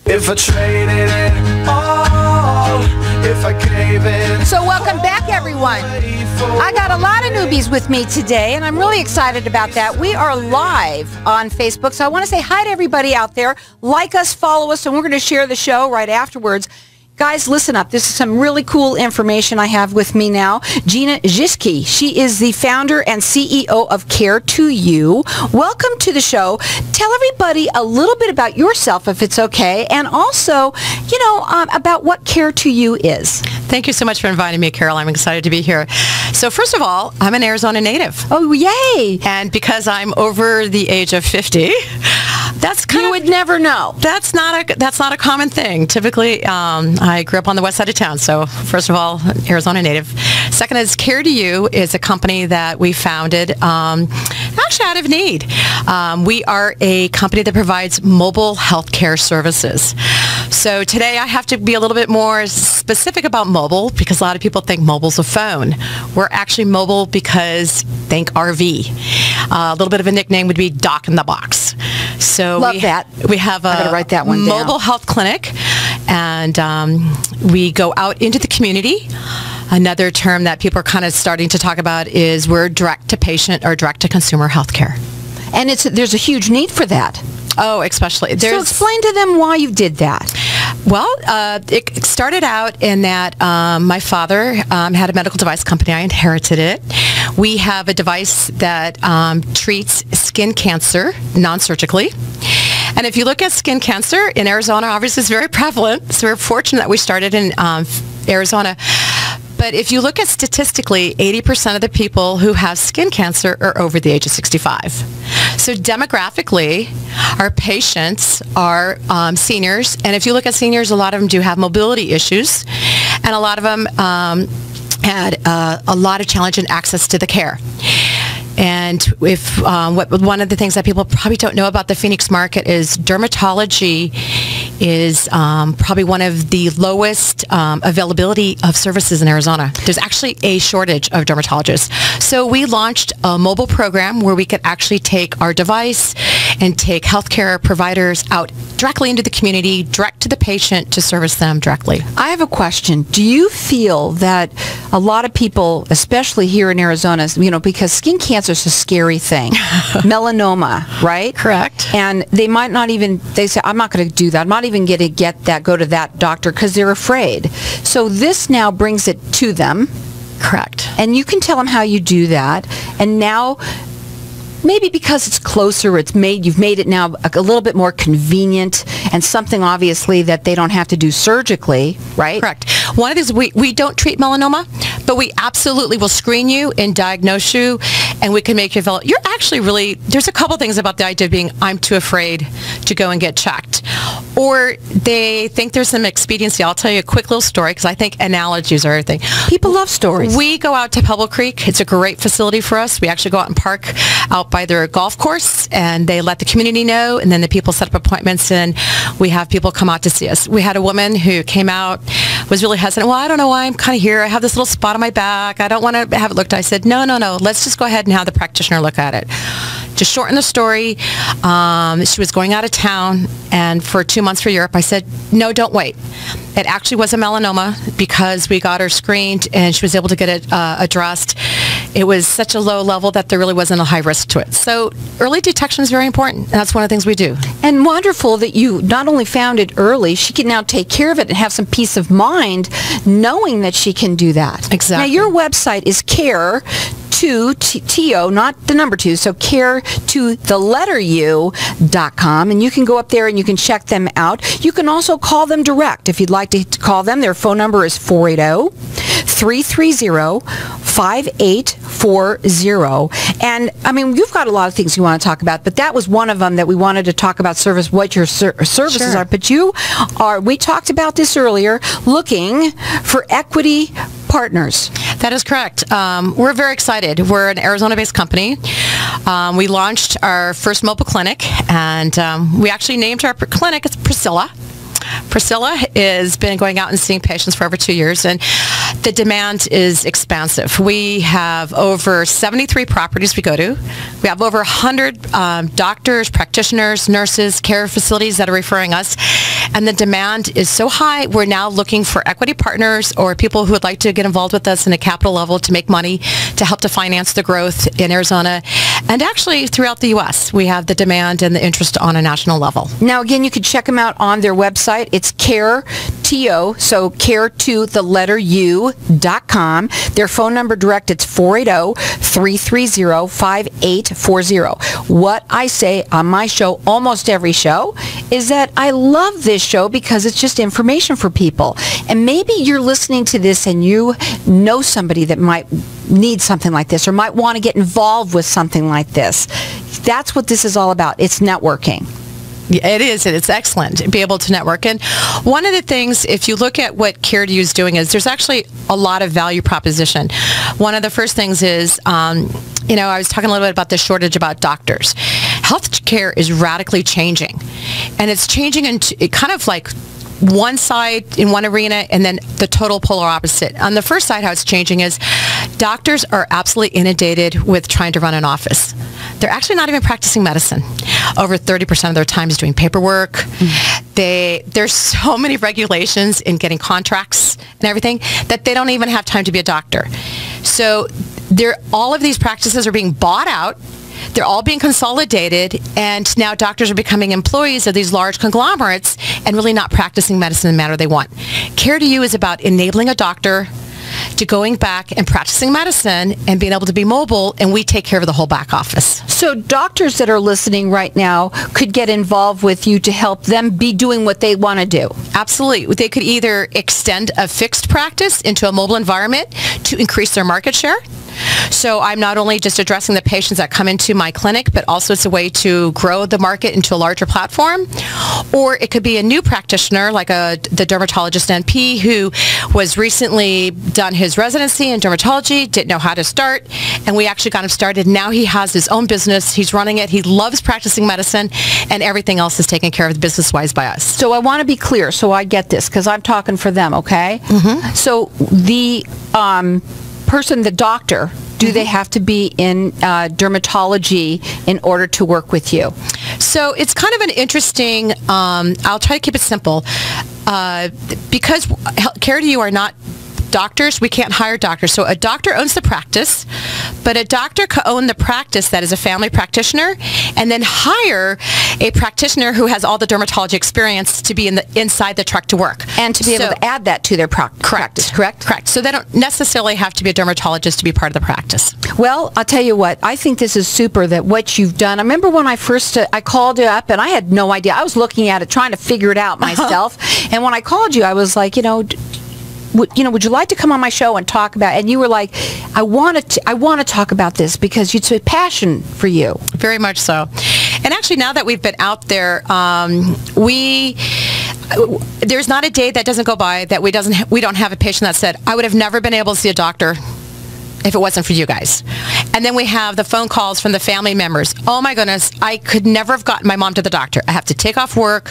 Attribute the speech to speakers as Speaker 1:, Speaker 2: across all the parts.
Speaker 1: If I traded it all, if I gave it.
Speaker 2: So welcome back, everyone. I got a lot of newbies with me today, and I'm really excited about that. We are live on Facebook, so I want to say hi to everybody out there. Like us, follow us, and we're going to share the show right afterwards. Guys, listen up. This is some really cool information I have with me now. Gina Giske. She is the founder and CEO of Care2You. Welcome to the show. Tell everybody a little bit about yourself, if it's okay, and also, about what Care2You is.
Speaker 3: Thank you so much for inviting me, Carol. I'm excited to be here. So first of all, I'm an Arizona native.
Speaker 2: Oh, yay!
Speaker 3: And because I'm over the age of 50,
Speaker 2: you would never know.
Speaker 3: That's not a common thing. Typically, I grew up on the west side of town. So first of all, Arizona native. Second is Care2You is a company that we founded actually out of need. We are a company that provides mobile healthcare services. So today I have to be a little bit more specific about mobile because a lot of people think mobile's a phone. We're actually mobile because think RV. A little bit of a nickname would be Doc in the Box. So
Speaker 2: Love that.
Speaker 3: We have a
Speaker 2: write that one down.
Speaker 3: Mobile health clinic, and we go out into the community. Another term that people are kind of starting to talk about is we're direct-to-patient or direct-to-consumer healthcare.
Speaker 2: And there's a huge need for that.
Speaker 3: Oh, especially.
Speaker 2: So explain to them why you did that.
Speaker 3: Well, it started out in that my father had a medical device company. I inherited it. We have a device that treats skin cancer non-surgically. And if you look at skin cancer in Arizona, obviously it's very prevalent. So we're fortunate that we started in Arizona. But if you look at statistically, 80% of the people who have skin cancer are over the age of 65. So demographically, our patients are seniors. And if you look at seniors, a lot of them do have mobility issues. And a lot of them had a lot of challenge in access to the care. And if one of the things that people probably don't know about the Phoenix market is dermatology is probably one of the lowest availability of services in Arizona. There's actually a shortage of dermatologists. So we launched a mobile program where we could actually take our device and take healthcare providers out directly into the community, direct to the patient to service them directly.
Speaker 2: I have a question. Do you feel that a lot of people, especially here in Arizona, because skin cancer is a scary thing, melanoma, right?
Speaker 3: Correct.
Speaker 2: And they might not even, they say, I'm not going to do that. I'm not even going to go to that doctor because they're afraid. So this now brings it to them.
Speaker 3: Correct.
Speaker 2: And you can tell them how you do that. And now, maybe because it's closer, you've made it now a little bit more convenient and something obviously that they don't have to do surgically, right?
Speaker 3: Correct. One of these, we don't treat melanoma, but we absolutely will screen you and diagnose you, and we can make you feel, you're actually really, there's a couple things about the idea of being, I'm too afraid to go and get checked. Or they think there's some expediency. I'll tell you a quick little story because I think analogies are everything.
Speaker 2: People love stories.
Speaker 3: We go out to Pebble Creek. It's a great facility for us. We actually go out and park out by their golf course, and they let the community know, and then the people set up appointments, and we have people come out to see us. We had a woman who came out, was really hesitant. Well, I don't know why I'm kind of here. I have this little spot on my back. I don't want to have it looked at. I said, no. Let's just go ahead and have the practitioner look at it. To shorten the story, she was going out of town, and for 2 months for Europe, I said, no, don't wait. It actually was a melanoma because we got her screened, and she was able to get it addressed. It was such a low level that there really wasn't a high risk to it. So early detection is very important, and that's one of the things we do.
Speaker 2: And wonderful that you not only found it early, she can now take care of it and have some peace of mind knowing that she can do that.
Speaker 3: Exactly.
Speaker 2: Now, your website is Care2, not the number 2, so Care2u.com, and you can go up there and you can check them out. You can also call them direct if you'd like to call them. Their phone number is 480-330-5840. And I mean, you've got a lot of things you want to talk about, but that was one of them that we wanted to talk about, what your services are. But we talked about this earlier, looking for equity partners.
Speaker 3: That is correct. We're very excited. We're an Arizona-based company. We launched our first mobile clinic, and we actually named our clinic, it's Priscilla. Priscilla has been going out and seeing patients for over 2 years, and the demand is expansive. We have over 73 properties we go to. We have over 100 doctors, practitioners, nurses, care facilities that are referring us. and the demand is so high, we're now looking for equity partners or people who would like to get involved with us in a capital level to make money to help to finance the growth in Arizona. And actually, throughout the U.S., we have the demand and the interest on a national level.
Speaker 2: Now, again, you can check them out on their website. It's CARE2, so CARE2, the letter U.com. Their phone number direct, it's 480-330-5840. What I say on my show, almost every show, is that I love this show because it's just information for people. And maybe you're listening to this and you know somebody that might need something like this or might want to get involved with something like this. That's what this is all about. It's networking.
Speaker 3: It is. It's excellent to be able to network. And one of the things, if you look at what CARE2 is doing, is there's actually a lot of value proposition. One of the first things is, I was talking a little bit about the shortage about doctors. Healthcare is radically changing. And it's changing into kind of like one side in one arena and then the total polar opposite. On the first side, how it's changing is doctors are absolutely inundated with trying to run an office. They're actually not even practicing medicine. Over 30% of their time is doing paperwork. There's so many regulations in getting contracts and everything that they don't even have time to be a doctor. So all of these practices are being bought out. They're all being consolidated, and now doctors are becoming employees of these large conglomerates and really not practicing medicine in the manner they want. CARE2 is about enabling a doctor to going back and practicing medicine and being able to be mobile, and we take care of the whole back office.
Speaker 2: So doctors that are listening right now could get involved with you to help them be doing what they want to do.
Speaker 3: Absolutely. They could either extend a fixed practice into a mobile environment to increase their market share. So I'm not only just addressing the patients that come into my clinic, but also it's a way to grow the market into a larger platform. Or it could be a new practitioner, like the dermatologist NP who was recently done his residency in dermatology, didn't know how to start, and we actually got him started. Now he has his own business. He's running it. He loves practicing medicine, and everything else is taken care of business-wise by us.
Speaker 2: So I want to be clear so I get this, because I'm talking for them, okay? Mm-hmm. So the the doctor, do they have to be in dermatology in order to work with you?
Speaker 3: So it's kind of an interesting, I'll try to keep it simple. Because CARE2 are not doctors, we can't hire doctors. So a doctor owns the practice, but a doctor could own the practice that is a family practitioner and then hire a practitioner who has all the dermatology experience to be inside the truck to work.
Speaker 2: And to be able to add that to their practice, correct?
Speaker 3: Correct. So they don't necessarily have to be a dermatologist to be part of the practice.
Speaker 2: Well, I'll tell you what, I think this is super that what you've done. I remember when I first, I called you up and I had no idea. I was looking at it, trying to figure it out myself. And when I called you, I was like, would you like to come on my show and talk about, and you were like, I want to talk about this because it's a passion for you.
Speaker 3: Very much so. And actually, now that we've been out there, there's not a day that doesn't go by that we don't have a patient that said, I would have never been able to see a doctor if it wasn't for you guys. And then we have the phone calls from the family members. Oh my goodness, I could never have gotten my mom to the doctor. I have to take off work.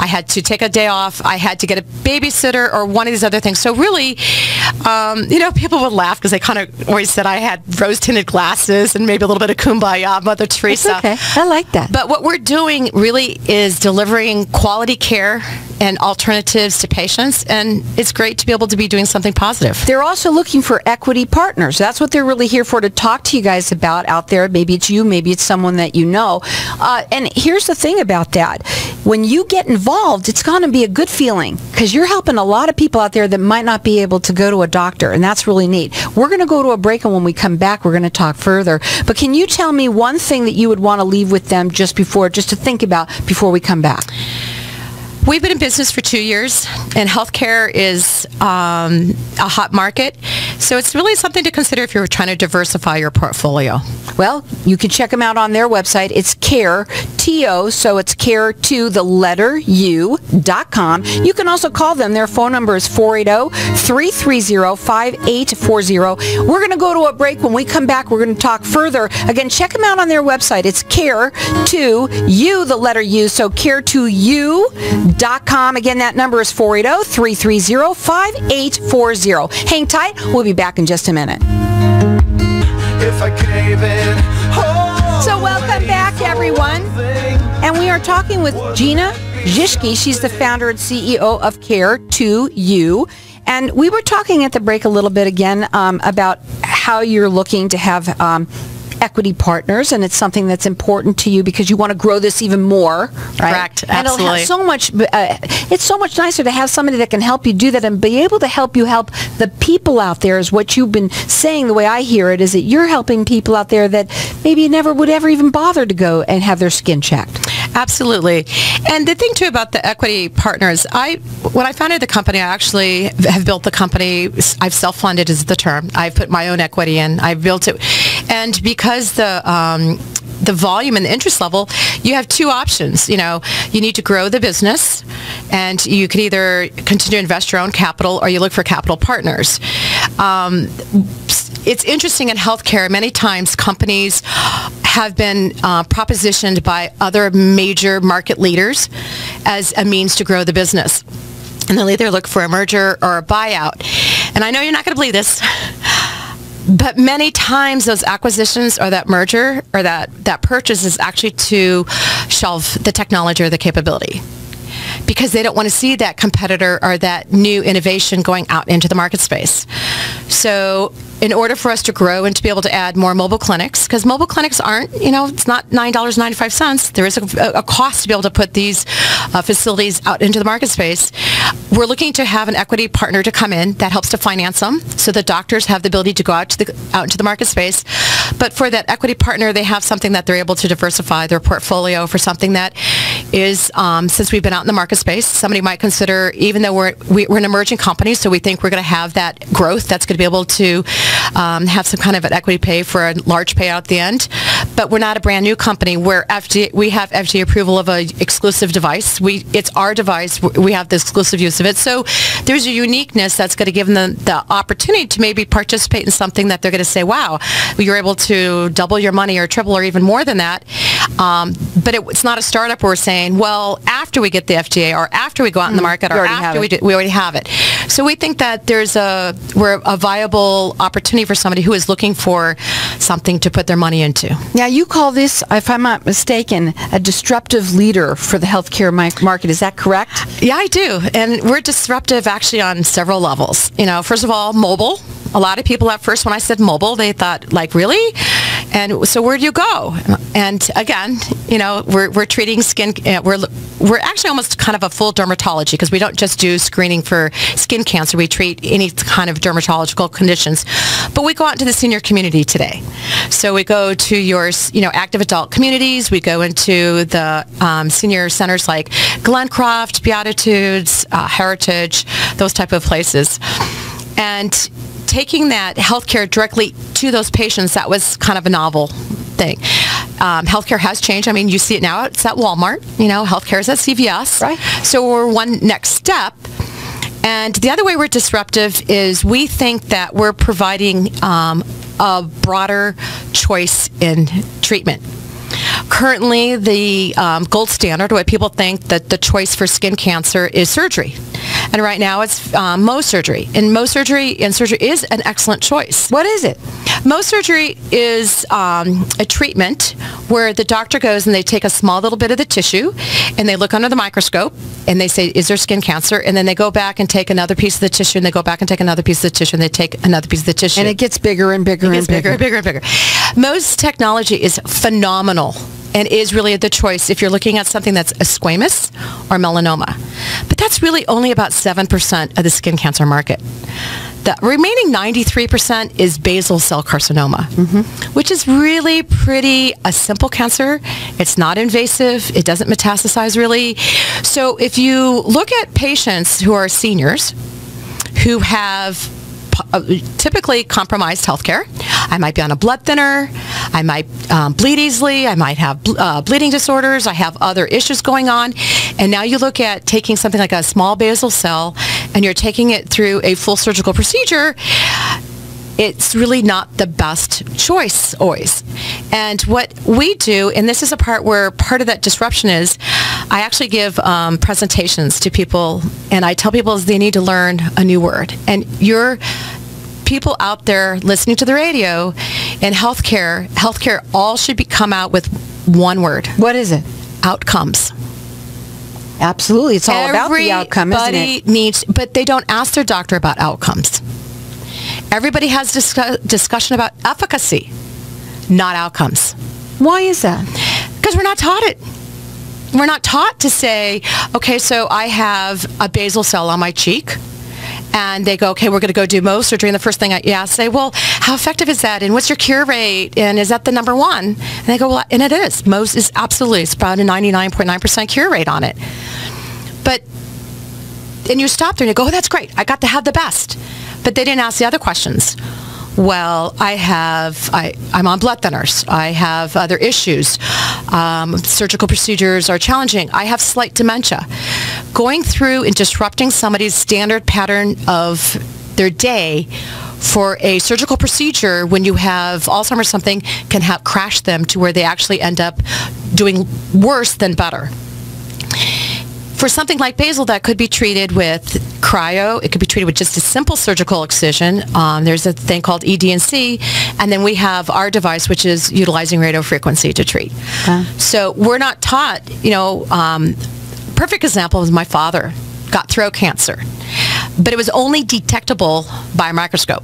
Speaker 3: I had to take a day off. I had to get a babysitter or one of these other things. So really, people would laugh because they kind of always said I had rose-tinted glasses and maybe a little bit of kumbaya, Mother Teresa.
Speaker 2: It's okay. I like that.
Speaker 3: But what we're doing really is delivering quality care and alternatives to patients, and it's great to be able to be doing something positive.
Speaker 2: They're also looking for equity partners. That's what they're really here for, to talk to you guys about out there. Maybe it's you, maybe it's someone that you know. And here's the thing about that. When you get involved, it's going to be a good feeling because you're helping a lot of people out there that might not be able to go to a doctor, and that's really neat. We're going to go to a break, and when we come back, we're going to talk further. But can you tell me one thing that you would want to leave with them just to think about before we come back?
Speaker 3: We've been in business for 2 years, and healthcare is a hot market. So it's really something to consider if you're trying to diversify your portfolio.
Speaker 2: Well, you can check them out on their website. It's CARE2, so it's CARE2, the letter U.com. You can also call them. Their phone number is 480-330-5840. We're going to go to a break. When we come back, we're going to talk further. Again, check them out on their website. It's CARE2, U, the letter U, so CARE2U.com. Again, that number is 480-330-5840. Hang tight. We'll be back in just a minute.
Speaker 1: If I cave in,
Speaker 2: So welcome back, everyone. And we are talking with Gina Zishki. She's the founder and CEO of Care2U. And we were talking at the break a little bit again about how you're looking to have equity partners, and it's something that's important to you because you want to grow this even more, right?
Speaker 3: Correct,
Speaker 2: and
Speaker 3: absolutely.
Speaker 2: It's so much nicer to have somebody that can help you do that and be able to help the people out there is what you've been saying. The way I hear it is that you're helping people out there that maybe never would ever even bother to go and have their skin checked.
Speaker 3: Absolutely. And the thing too about the equity partners, when I founded the company, I actually have built the company. I've self-funded is the term. I've put my own equity in. I've built it. And because the volume and the interest level, you have two options. You need to grow the business, and you can either continue to invest your own capital or you look for capital partners. It's interesting in healthcare, many times companies have been propositioned by other major market leaders as a means to grow the business. And they'll either look for a merger or a buyout. And I know you're not going to believe this, but many times those acquisitions or that merger or that purchase is actually to shelve the technology or the capability, because they don't want to see that competitor or that new innovation going out into the market space. So in order for us to grow and to be able to add more mobile clinics, because mobile clinics aren't, it's not $9.95. There is a cost to be able to put these facilities out into the market space. We're looking to have an equity partner to come in that helps to finance them, so the doctors have the ability to go out into the market space. But for that equity partner, they have something that they're able to diversify their portfolio for something that is, since we've been out in the market space, somebody might consider, even though we're an emerging company, so we think we're going to have that growth that's going to be able to have some kind of an equity pay for a large payout at the end. But we're not a brand new company. We have FDA approval of an exclusive device. It's our device. We have the exclusive use of it. So there's a uniqueness that's going to give them the opportunity to maybe participate in something that they're going to say, wow, you're able to double your money or triple or even more than that. But it's not a startup where we're saying, well, after we get the FDA or after we go out in the market or after we already have it. So we think that we're a viable opportunity for somebody who is looking for something to put their money into.
Speaker 2: Now, you call this, if I'm not mistaken, a disruptive leader for the healthcare market. Is that correct?
Speaker 3: Yeah, I do. And we're disruptive actually on several levels. First of all, mobile. A lot of people at first, when I said mobile, they thought, like, really? And so where do you go? And again, we're treating skin, we're actually almost kind of a full dermatology, because we don't just do screening for skin cancer. We treat any kind of dermatological conditions. But we go out into the senior community today. So we go to your, active adult communities. We go into the senior centers like Glencroft, Beatitudes, Heritage, those type of places. And taking that healthcare directly to those patients, that was kind of a novel thing. Healthcare has changed. I mean, you see it now. It's at Walmart. Healthcare is at CVS.
Speaker 2: Right.
Speaker 3: So we're one next step. And the other way we're disruptive is we think that we're providing a broader choice in treatment. Currently, the gold standard, what people think that the choice for skin cancer is surgery. And right now it's Mohs surgery. And Mohs surgery is an excellent choice.
Speaker 2: What is it?
Speaker 3: Mohs surgery is a treatment where the doctor goes and they take a small little bit of the tissue and they look under the microscope and they say, is there skin cancer? And then they go back and take another piece of the tissue and they go back and take another piece of the tissue and they take another piece of the tissue.
Speaker 2: And it gets bigger and bigger and bigger.
Speaker 3: Bigger and bigger. Mohs technology is phenomenal and is really the choice if you're looking at something that's a squamous or melanoma. But that's really only about 7% of the skin cancer market. The remaining 93% is basal cell carcinoma, which is really a simple cancer. It's not invasive. It doesn't metastasize really. So if you look at patients who are seniors who have typically compromised healthcare. I might be on a blood thinner. I might bleed easily. I might have bleeding disorders. I have other issues going on. And now you look at taking something like a small basal cell and you're taking it through a full surgical procedure. It's really not the best choice always. And what we do, and this is a part where part of that disruption is, I actually give presentations to people, and I tell people they need to learn a new word. And you're people out there listening to the radio and healthcare all should come out with one word.
Speaker 2: What is it?
Speaker 3: Outcomes.
Speaker 2: Absolutely. It's all about the outcome, isn't it?
Speaker 3: Needs, but they don't ask their doctor about outcomes. Everybody has discussion about efficacy, not outcomes.
Speaker 2: Why is that?
Speaker 3: Because we're not taught it. We're not taught to say, okay, so I have a basal cell on my cheek. And they go, okay, we're going to go do Mohs surgery. And the first thing I say, well, how effective is that? And what's your cure rate? And is that the number one? And they go, well, and it is. Mohs is absolutely, it's about a 99.9% cure rate on it. But, and you stop there and you go, oh, that's great. I got to have the best. But they didn't ask the other questions. Well, I'm on blood thinners. I have other issues. Surgical procedures are challenging. I have slight dementia. Going through and disrupting somebody's standard pattern of their day for a surgical procedure when you have Alzheimer's or something can crash them to where they actually end up doing worse than better. For something like basal, that could be treated with cryo. It could be treated with just a simple surgical excision. There's a thing called ED&C, and then we have our device, which is utilizing radio frequency to treat. So we're not taught, perfect example is my father got throat cancer, but it was only detectable by a microscope.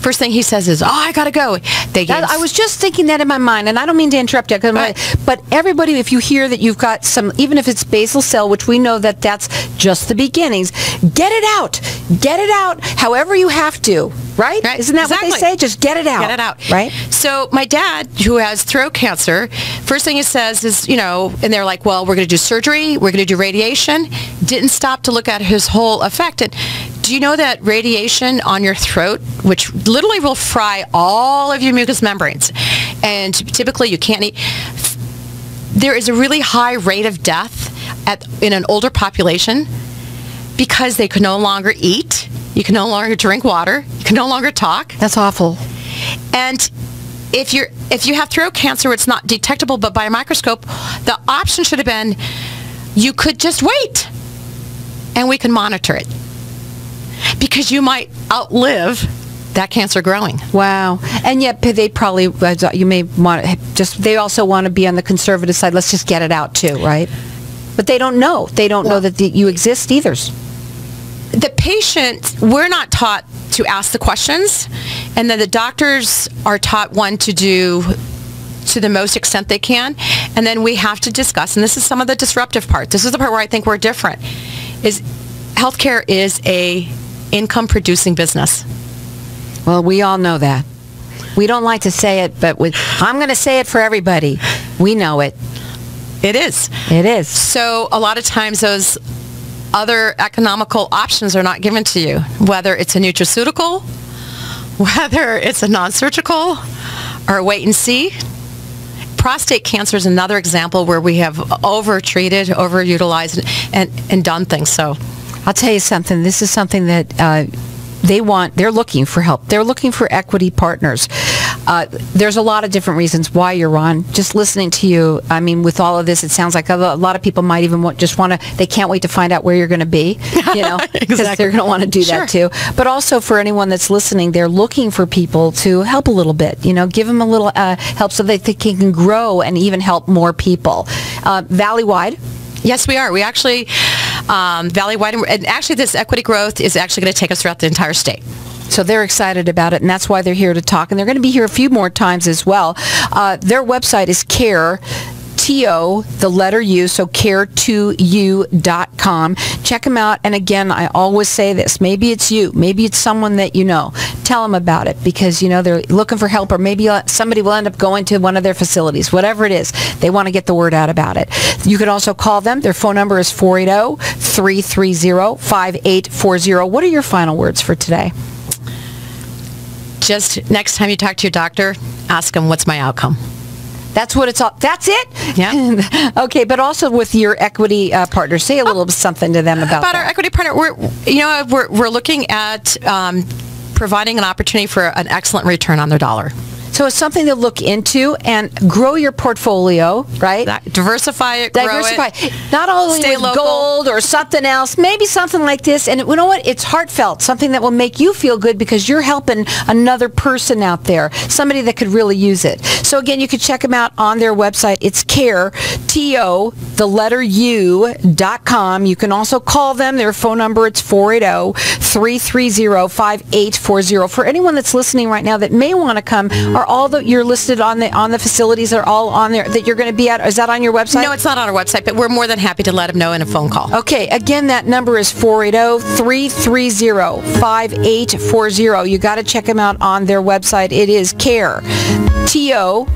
Speaker 3: First thing he says is, oh, I got to go.
Speaker 2: I was just thinking that in my mind, and I don't mean to interrupt you, but everybody, if you hear that you've got some, even if it's basal cell, which we know that that's just the beginnings, get it out. Get it out however you have to, right? Isn't that what they say? Just get it out.
Speaker 3: Get it out.
Speaker 2: Right?
Speaker 3: So my dad, who has throat cancer, first thing he says is, and they're like, well, we're going to do surgery, we're going to do radiation. Didn't stop to look at his whole effect. And do you know that radiation on your throat, which literally will fry all of your mucous membranes, and typically you can't eat, there is a really high rate of death in an older population because they can no longer eat, you can no longer drink water, you can no longer talk.
Speaker 2: That's awful.
Speaker 3: And if you have throat cancer, it's not detectable, but by a microscope, the option should have been, you could just wait, and we can monitor it. Because you might outlive that cancer growing.
Speaker 2: Wow. And yet they probably, you may want to they also want to be on the conservative side. Let's just get it out too, right? But they don't know. They don't know that you exist either.
Speaker 3: The patient, we're not taught to ask the questions, and then the doctors are taught to do to the most extent they can, and then we have to discuss, and this is some of the disruptive part. This is the part where I think we're different, is healthcare is a income-producing business.
Speaker 2: Well, we all know that. We don't like to say it, but I'm going to say it for everybody. We know it.
Speaker 3: It is.
Speaker 2: It is.
Speaker 3: So a lot of times those other economical options are not given to you, whether it's a nutraceutical, whether it's a non-surgical, or a wait and see. Prostate cancer is another example where we have over-treated, over-utilized, and done things. So
Speaker 2: I'll tell you something. This is something that they're looking for help. They're looking for equity partners. There's a lot of different reasons why you're on. Just listening to you, I mean, with all of this, it sounds like a lot of people might even they can't wait to find out where you're going to be, because they're going to want to do that too. But also for anyone that's listening, they're looking for people to help a little bit, give them a little help so that they can grow and even help more people. Valley-wide?
Speaker 3: Yes, we are. We actually, Valley-wide, and actually this equity growth is actually going to take us throughout the entire state.
Speaker 2: So they're excited about it, and that's why they're here to talk. And they're going to be here a few more times as well. Their website is CARE, T-O, the letter U, so care2u.com. Check them out. And again, I always say this. Maybe it's you. Maybe it's someone that you know. Tell them about it because, they're looking for help, or maybe somebody will end up going to one of their facilities. Whatever it is, they want to get the word out about it. You can also call them. Their phone number is 480-330-5840. What are your final words for today?
Speaker 3: Just next time you talk to your doctor, ask them, what's my outcome?
Speaker 2: That's what it's all. That's it?
Speaker 3: Yeah.
Speaker 2: Okay, but also with your equity partner, say a little something to them about that.
Speaker 3: Our equity partner, we're looking at providing an opportunity for an excellent return on their dollar.
Speaker 2: So it's something to look into and grow your portfolio, right?
Speaker 3: Diversify it, grow it.
Speaker 2: Not only
Speaker 3: Stay
Speaker 2: with
Speaker 3: local.
Speaker 2: gold or something else, maybe something like this. And you know what? It's heartfelt, something that will make you feel good because you're helping another person out there, somebody that could really use it. So again, you can check them out on their website. It's care, TO.com. You can also call them. Their phone number, it's 480-330-5840. For anyone that's listening right now that may want to come, are all that you're listed on the facilities are all on there that you're going to be at? Is that on your website?
Speaker 3: No, it's not on our website, but we're more than happy to let them know in a phone call.
Speaker 2: Okay, again, that number is 480-330-5840. You got to check them out on their website. It is care, TO.com.